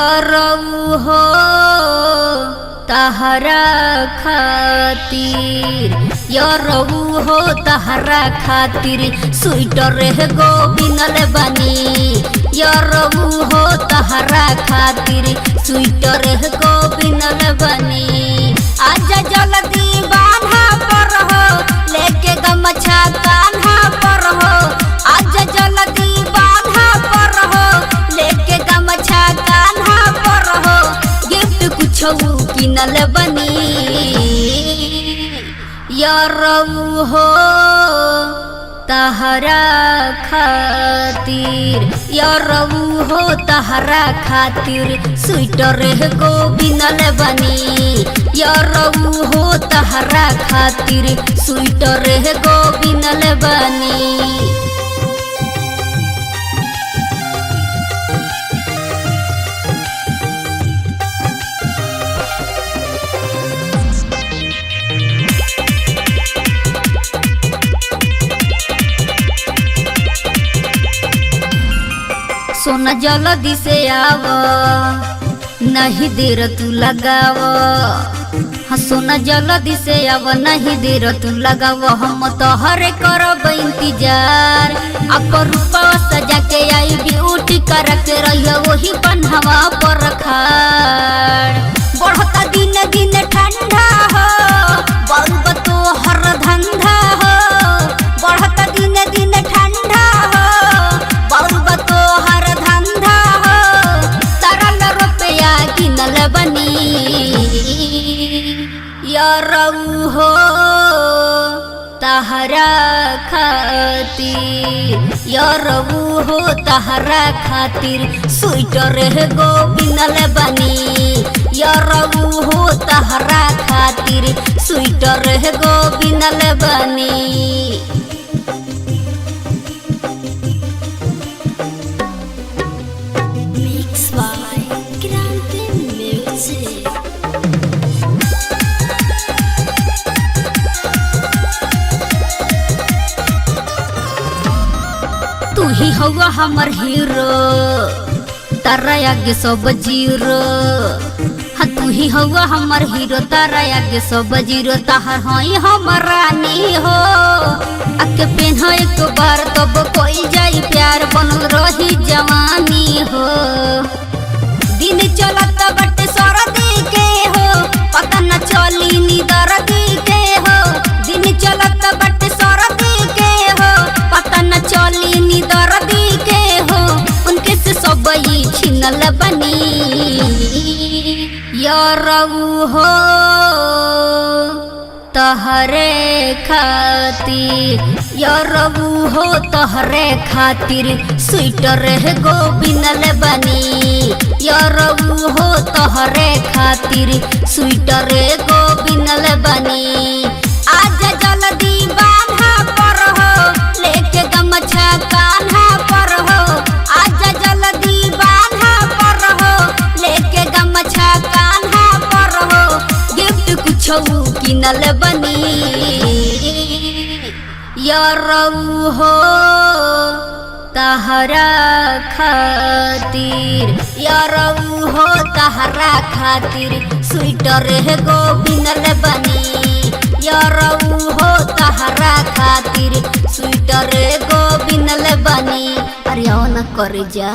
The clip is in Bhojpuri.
यारऊ हो तहरा खातिर, यारऊ हो तहरा खातिर स्वेटर गो बिनल बनी। यारऊ हो तहरा खातिर स्वेटर गो बिनल बनी। आजा जल्दी बांधा पर हो, लेके गमछा कान्हा पर हो। आजा जल्दी बांधा पर हो, लेके गमछा कान्हा पर हो। गिफ्ट कुछ किनल बनी। यारऊ हो तहरा खातिर, यारऊ हो तहरा खातिर स्वेटर गो बिनल बनी। यारऊ हो तहरा खातिर स्वेटर गो बिनल बनी। सोना जल्दी से आव, नहीं देर तू लगाव। हाँ सोना जल्दी से आव, नहीं देर तू लगाव। हम तोहरे करब इंतजार। अब रूपा सजा के आई ब्यूटी करके रहियो वही पन्हवा पर खाड़। बढ़ता दिन दिन ठंडा हो, बल्ब तो हर धंधा हो। बढ़ता दिन दिन ठंडा हो, बल्ब तो हर धंधा हो। तरल रुपया किनल बनी। यारऊ हो तहरा खातिर, यारऊ हो तहरा खातिर स्वेटर गो बिनल बनी। यारऊ हो तहरा खातिर स्वेटर गो बिनल बनी। तू ही हवा हमर हीरो, तारा आगे सब जीरो। हाँ तू ही हवा हमर हीरो, तारा आगे सब जीरो। ताहर हई हमर रानी हो, आके पेन्ह एक बार तब कोई जाई प्यार। बनल रही जवानी हो, दिन चलत बटे सरदी के हो, पता न चली निदर्दी के हो। दिन चलत बटे सरदी के हो, पता न चली निदर्दी के हो। उनके से सब छिनल बनी। यारऊ हो तहरे खातिर, यारऊ हो तहरे खातिर स्वेटर गो बिनल बनी। यारऊ हो तहरे खातिर स्वेटर गो बिनल बनी। आजा जल्दी बांधा पर हो, लेके गमछा कान्हा पर हो। आजा जल्दी बांधा पर हो, लेके गमछा कान्हा पर हो। गिफ्ट कुछ किनल बनी। यारऊ हो तहरा खातिर, यारऊ हो तहरा खातिर स्वेटर गो बिनल बनी। यारऊ हो तहरा खातिर स्वेटर गो बिनल बनी। अरे न कर जा।